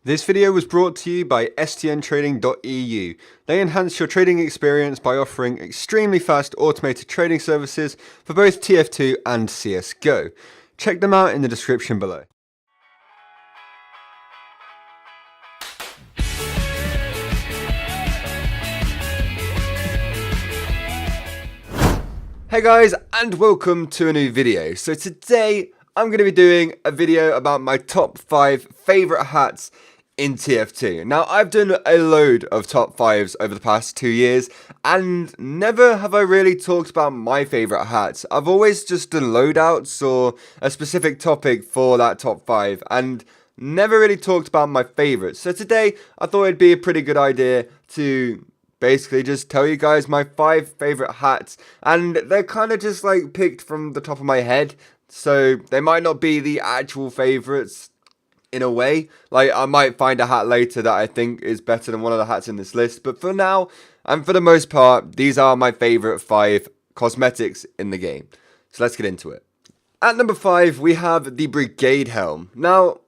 This video was brought to you by stntrading.eu. They enhance your trading experience by offering extremely fast automated trading services for both TF2 and CSGO. Check them out in the description below. Hey guys, and welcome to a new video. So today I'm going to be doing a video about my top 5 favourite hats in TF2. Now, I've done a load of top 5s over the past 2 years, and never have I really talked about my favourite hats. I've always just done loadouts or a specific topic for that top 5, and never really talked about my favourites. So today, I thought it'd be a pretty good idea to basically just tell you guys my 5 favourite hats, and they're kind of just like picked from the top of my head, so they might not be the actual favourites in a way. Like, I might find a hat later that I think is better than one of the hats in this list, but for now, and for the most part, these are my favourite 5 cosmetics in the game. So let's get into it. At number 5, we have the Brigade Helm. Now,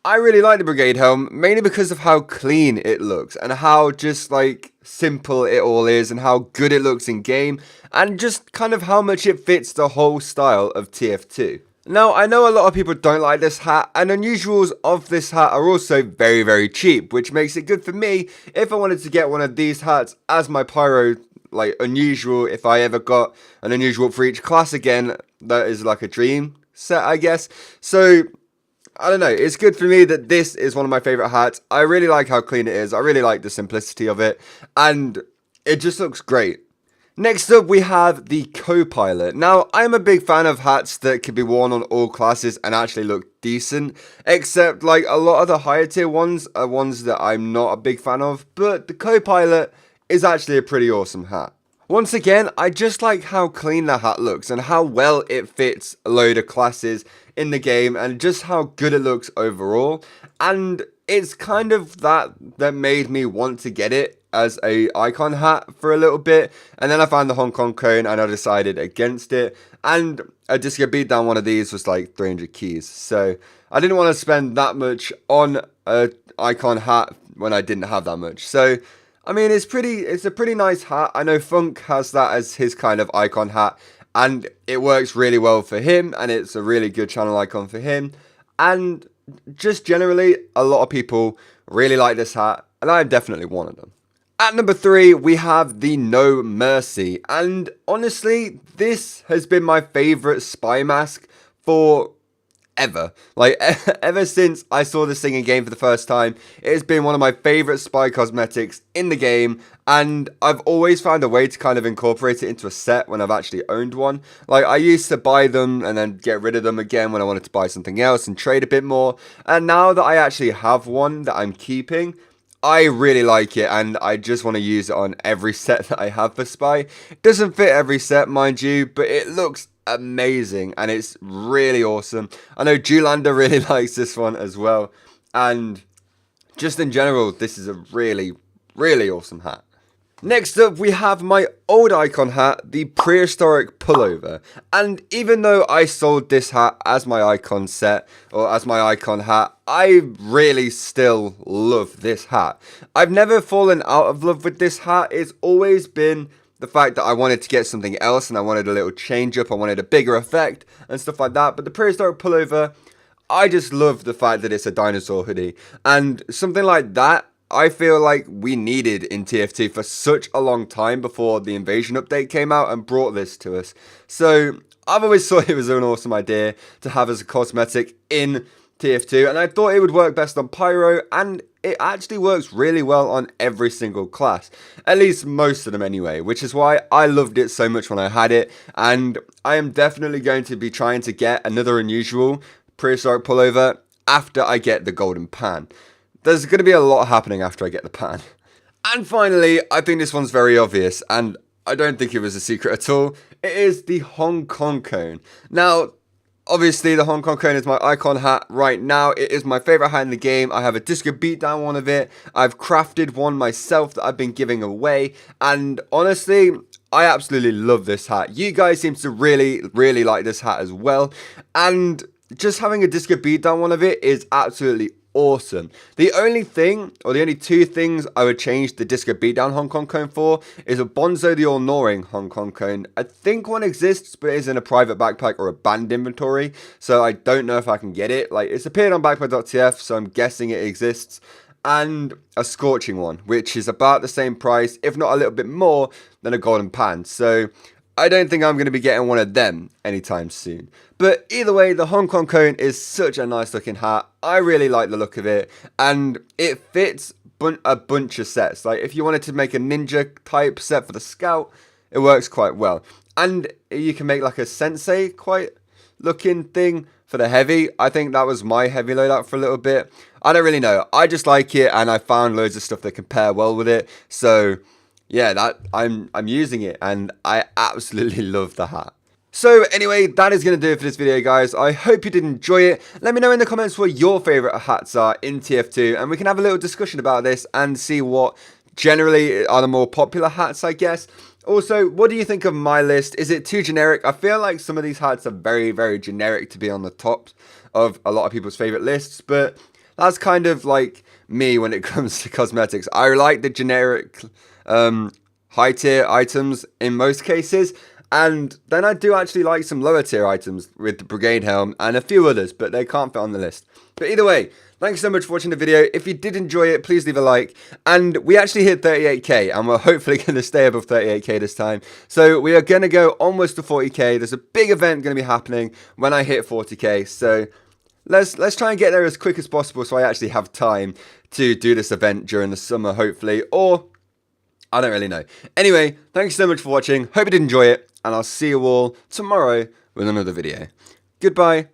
I really like the Brigade Helm, mainly because of how clean it looks, and how just, like, simple it all is, and how good it looks in game, and just kind of how much it fits the whole style of TF2. Now, I know a lot of people don't like this hat, and unusuals of this hat are also very, very cheap, which makes it good for me if I wanted to get one of these hats as my pyro, like, unusual. If I ever got an unusual for each class again, that is like a dream set, I guess. So, I don't know, it's good for me that this is one of my favourite hats. I really like how clean it is, I really like the simplicity of it, and it just looks great. Next up, we have the Copilot. Now, I'm a big fan of hats that can be worn on all classes and actually look decent, except like a lot of the higher tier ones are ones that I'm not a big fan of, but the Copilot is actually a pretty awesome hat. Once again, I just like how clean the hat looks and how well it fits a load of classes in the game and just how good it looks overall, and it's kind of that made me want to get it as a icon hat for a little bit, and then I found the Hong Kong cone and I decided against it, and a disco beatdown one of these was like 300 keys, so I didn't want to spend that much on a icon hat when I didn't have that much. So I mean, it's a pretty nice hat. I know Funk has that as his kind of icon hat, and it works really well for him, and it's a really good channel icon for him, and just generally a lot of people really like this hat, and I'm definitely one of them. At number 3, we have the No Mercy, and honestly, this has been my favourite spy mask for ever. Like, ever since I saw this thing in game for the first time, it has been one of my favourite spy cosmetics in the game, and I've always found a way to kind of incorporate it into a set when I've actually owned one. Like, I used to buy them and then get rid of them again when I wanted to buy something else and trade a bit more, and now that I actually have one that I'm keeping, I really like it, and I just want to use it on every set that I have for Spy. It doesn't fit every set, mind you, but it looks amazing, and it's really awesome. I know Julander really likes this one as well, and just in general, this is a really, really awesome hat. Next up, we have my old icon hat, the Prehistoric Pullover. And even though I sold this hat as my icon set, or as my icon hat, I really still love this hat. I've never fallen out of love with this hat. It's always been the fact that I wanted to get something else, and I wanted a little change up, I wanted a bigger effect, and stuff like that. But the Prehistoric Pullover, I just love the fact that it's a dinosaur hoodie. And something like that, I feel like we needed in TF2 for such a long time before the Invasion update came out and brought this to us. So I've always thought it was an awesome idea to have as a cosmetic in TF2, and I thought it would work best on Pyro, and it actually works really well on every single class, at least most of them anyway, which is why I loved it so much when I had it, and I am definitely going to be trying to get another unusual Prehistoric Pullover after I get the Golden Pan. There's going to be a lot happening after I get the pan. And finally, I think this one's very obvious, and I don't think it was a secret at all. It is the Hong Kong cone. Now, obviously, the Hong Kong cone is my icon hat right now. It is my favourite hat in the game. I have a disco beatdown one of it. I've crafted one myself that I've been giving away. And honestly, I absolutely love this hat. You guys seem to really, really like this hat as well. And just having a disco beatdown one of it is absolutely awesome. The only thing, or the only two things I would change the Disco Beatdown Hong Kong cone for is a Bonzo the All-Gnawing Hong Kong cone. I think one exists, but it's in a private backpack or a banned inventory, so I don't know if I can get it. Like, it's appeared on backpack.tf, so I'm guessing it exists. And a Scorching one, which is about the same price, if not a little bit more, than a Golden Pan. So I don't think I'm going to be getting one of them anytime soon. But either way, the Hong Kong cone is such a nice looking hat. I really like the look of it, and it fits a bunch of sets. Like, if you wanted to make a ninja type set for the Scout, it works quite well. And you can make like a Sensei quite looking thing for the heavy. I think that was my heavy loadout for a little bit. I don't really know. I just like it, and I found loads of stuff that compare well with it. So yeah, that I'm using it, and I absolutely love the hat. So anyway, that is going to do it for this video, guys. I hope you did enjoy it. Let me know in the comments what your favourite hats are in TF2, and we can have a little discussion about this and see what generally are the more popular hats, I guess. Also, what do you think of my list? Is it too generic? I feel like some of these hats are very, very generic to be on the top of a lot of people's favourite lists, but that's kind of like me when it comes to cosmetics. I like the generic high tier items in most cases, and then I do actually like some lower tier items with the Brigade Helm and a few others, but they can't fit on the list. But either way, thanks so much for watching the video. If you did enjoy it, please leave a like. And we actually hit 38k, and we're hopefully going to stay above 38k this time. So we are going to go almost to 40k. There's a big event going to be happening when I hit 40k. So let's try and get there as quick as possible, so I actually have time to do this event during the summer, hopefully. Or I don't really know. Anyway, thanks so much for watching. Hope you did enjoy it, and I'll see you all tomorrow with another video. Goodbye.